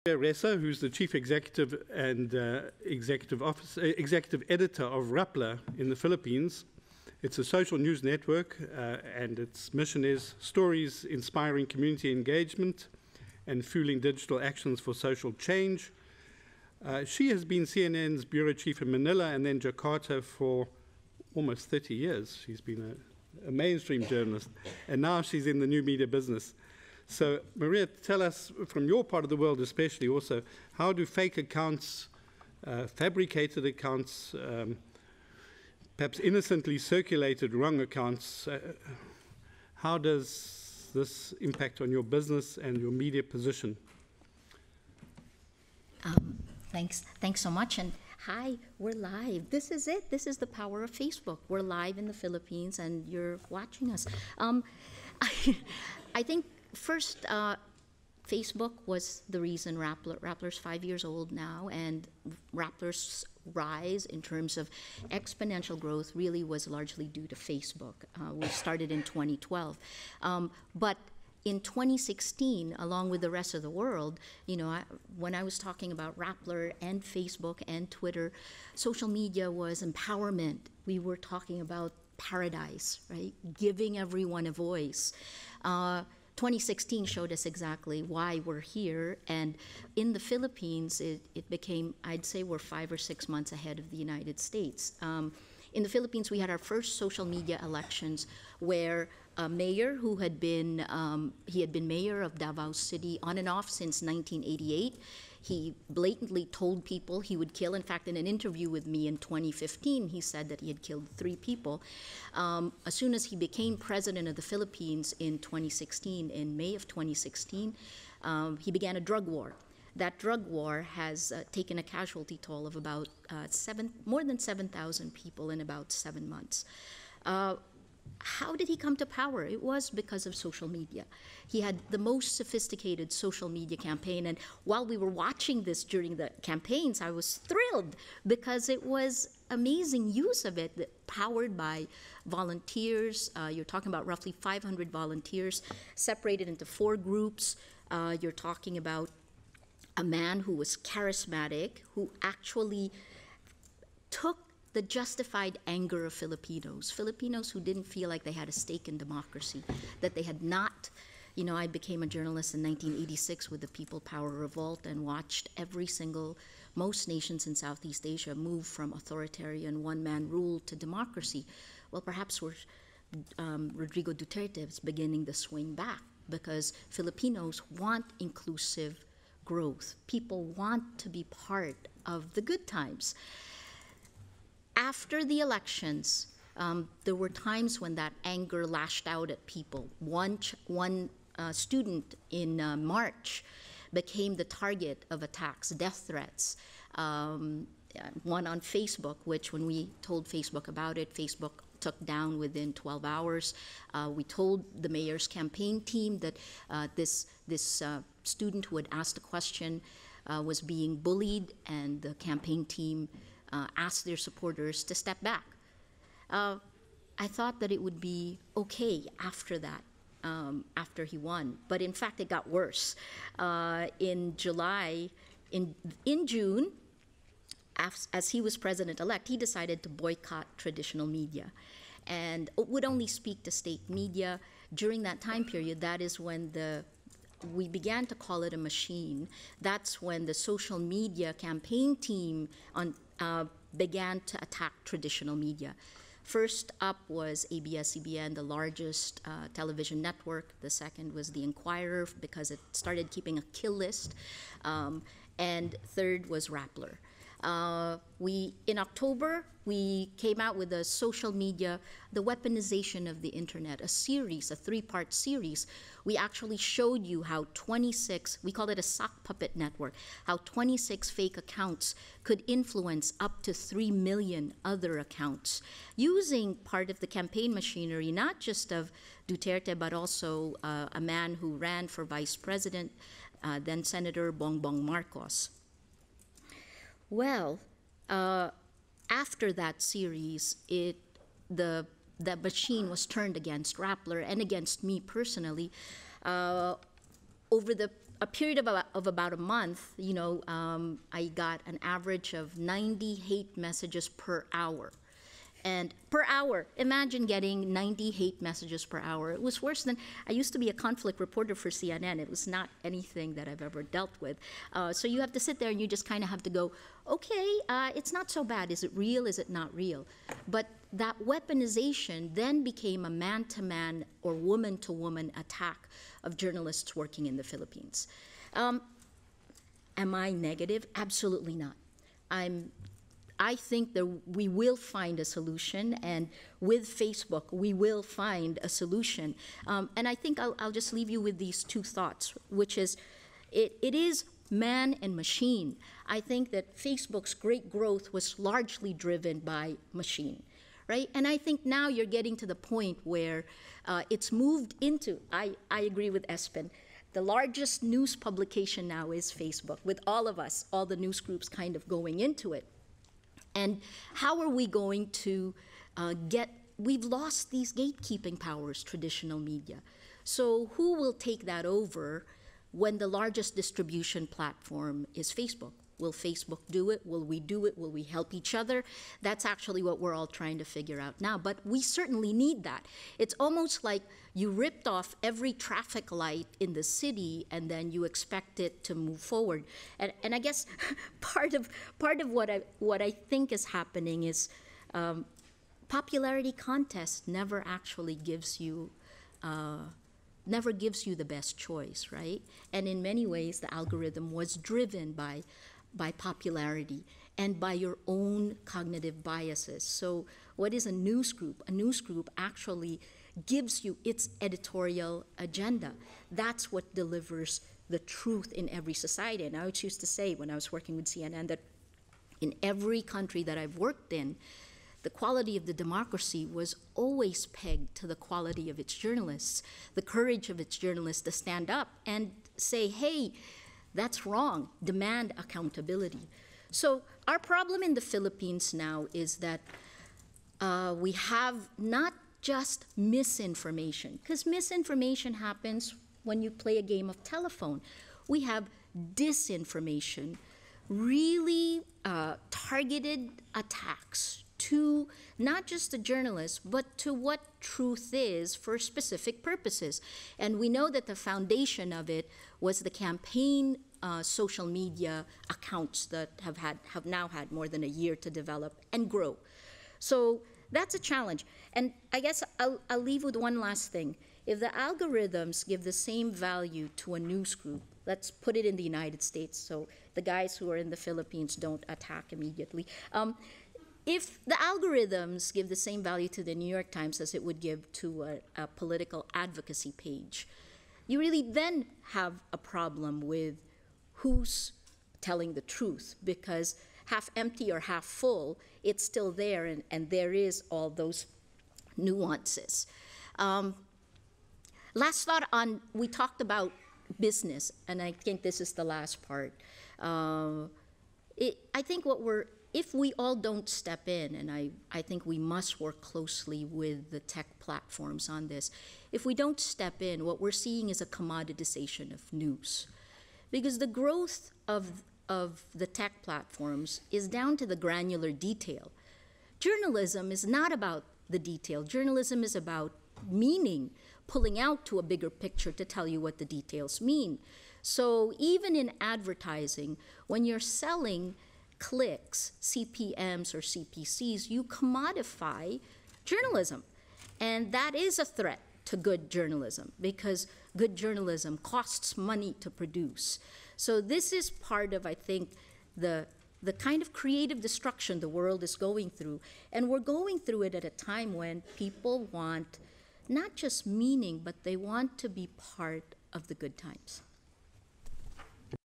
Maria Ressa, who's the Chief Executive and Executive Editor of Rappler in the Philippines. It's a social news network, and its mission is stories inspiring community engagement and fueling digital actions for social change. She has been CNN's bureau chief in Manila and then Jakarta for almost 30 years. She's been a mainstream journalist, and now she's in the new media business. So, Maria, tell us, from your part of the world especially also, how do fake accounts, fabricated accounts, perhaps innocently circulated wrong accounts, how does this impact on your business and your media position? Thanks so much. And hi, we're live. This is it. This is the power of Facebook. We're live in the Philippines, and you're watching us. I think first, Facebook was the reason Rappler's 5 years old now, and Rappler's rise in terms of exponential growth really was largely due to Facebook. We started in 2012. But in 2016, along with the rest of the world, you know, when I was talking about Rappler and Facebook and Twitter, social media was empowerment. We were talking about paradise, right? Giving everyone a voice. 2016 showed us exactly why we're here, and in the Philippines, it became, I'd say we're 5 or 6 months ahead of the United States. In the Philippines, we had our first social media elections where a mayor who had been, he had been mayor of Davao City on and off since 1988. He blatantly told people he would kill. In fact, in an interview with me in 2015, he said that he had killed 3 people. As soon as he became president of the Philippines in 2016, in May of 2016, he began a drug war. That drug war has taken a casualty toll of about more than 7,000 people in about 7 months. How did he come to power? It was because of social media. He had the most sophisticated social media campaign, and while we were watching this during the campaigns, I was thrilled because it was amazing use of it, powered by volunteers. You're talking about roughly 500 volunteers separated into 4 groups. You're talking about a man who was charismatic, who actually took the justified anger of Filipinos who didn't feel like they had a stake in democracy, that they had not. You know, I became a journalist in 1986 with the People Power Revolt and watched most nations in Southeast Asia move from authoritarian one-man rule to democracy. Well, perhaps Rodrigo Duterte is beginning the swing back, because Filipinos want inclusive growth. People want to be part of the good times. After the elections, there were times when that anger lashed out at people. One student in March became the target of attacks, death threats. One on Facebook, which when we told Facebook about it, Facebook took down within 12 hours. We told the mayor's campaign team that this student who had asked the question was being bullied, and the campaign team asked their supporters to step back. I thought that it would be okay after that, after he won, but in fact it got worse. In June, as he was president-elect, he decided to boycott traditional media and would only speak to state media. During that time period, that is when we began to call it a machine. That's when the social media campaign team began to attack traditional media. First up was ABS-CBN, the largest television network. The second was The Inquirer, because it started keeping a kill list. And third was Rappler. In October, we came out with a social media, the weaponization of the internet, a 3-part series. We actually showed you how 26, we called it a sock puppet network, how 26 fake accounts could influence up to 3 million other accounts, using part of the campaign machinery, not just of Duterte, but also a man who ran for vice president, then Senator Bongbong Marcos. Well, after that series, the machine was turned against Rappler and against me personally. Over the a period of about a month, you know, I got an average of 90 hate messages per hour. And per hour, imagine getting 90 hate messages per hour. It was worse than, I used to be a conflict reporter for CNN. It was not anything that I've ever dealt with. So you have to sit there and you just kind of have to go, okay, it's not so bad. Is it real? Is it not real? But that weaponization then became a man-to-man or woman-to-woman attack of journalists working in the Philippines. Am I negative? Absolutely not. I think that we will find a solution, and with Facebook, we will find a solution. And I think I'll just leave you with these two thoughts, which is, it is man and machine. I think that Facebook's great growth was largely driven by machine, right? And I think now you're getting to the point where it's moved into, I agree with Espen, the largest news publication now is Facebook, with all of us, all the news groups kind of going into it. And how are we going to we've lost these gatekeeping powers, traditional media. So who will take that over when the largest distribution platform is Facebook? Will Facebook do it? Will we do it? Will we help each other? That's actually what we're all trying to figure out now. But we certainly need that. It's almost like you ripped off every traffic light in the city and then you expect it to move forward. And I guess part of what I think is happening is popularity contest never actually gives you the best choice, right? And in many ways, the algorithm was driven by popularity and by your own cognitive biases. So what is a news group? A news group actually gives you its editorial agenda. That's what delivers the truth in every society. And I always used to say when I was working with CNN that in every country that I've worked in, the quality of the democracy was always pegged to the quality of its journalists, the courage of its journalists to stand up and say, hey, that's wrong, demand accountability. So our problem in the Philippines now is that we have not just misinformation, because misinformation happens when you play a game of telephone. We have disinformation, really targeted attacks to not just the journalists, but to what truth is for specific purposes. And we know that the foundation of it was the campaign social media accounts that have now had more than a year to develop and grow. So that's a challenge. And I guess I'll leave with one last thing. If the algorithms give the same value to a news group, let's put it in the United States so the guys who are in the Philippines don't attack immediately. If the algorithms give the same value to the New York Times as it would give to a political advocacy page, you really then have a problem with who's telling the truth, because half empty or half full, it's still there, and there is all those nuances. Last thought on, we talked about business, and I think this is the last part. I think if we all don't step in, and I think we must work closely with the tech platforms on this, if we don't step in, what we're seeing is a commoditization of news. Because the growth of the tech platforms is down to the granular detail. Journalism is not about the detail. Journalism is about meaning, pulling out to a bigger picture to tell you what the details mean. So even in advertising, when you're selling clicks, CPMs or CPCs, you commodify journalism. And that is a threat to good journalism, because good journalism costs money to produce. So this is part of, I think, the kind of creative destruction the world is going through. And we're going through it at a time when people want not just meaning, but they want to be part of the good times.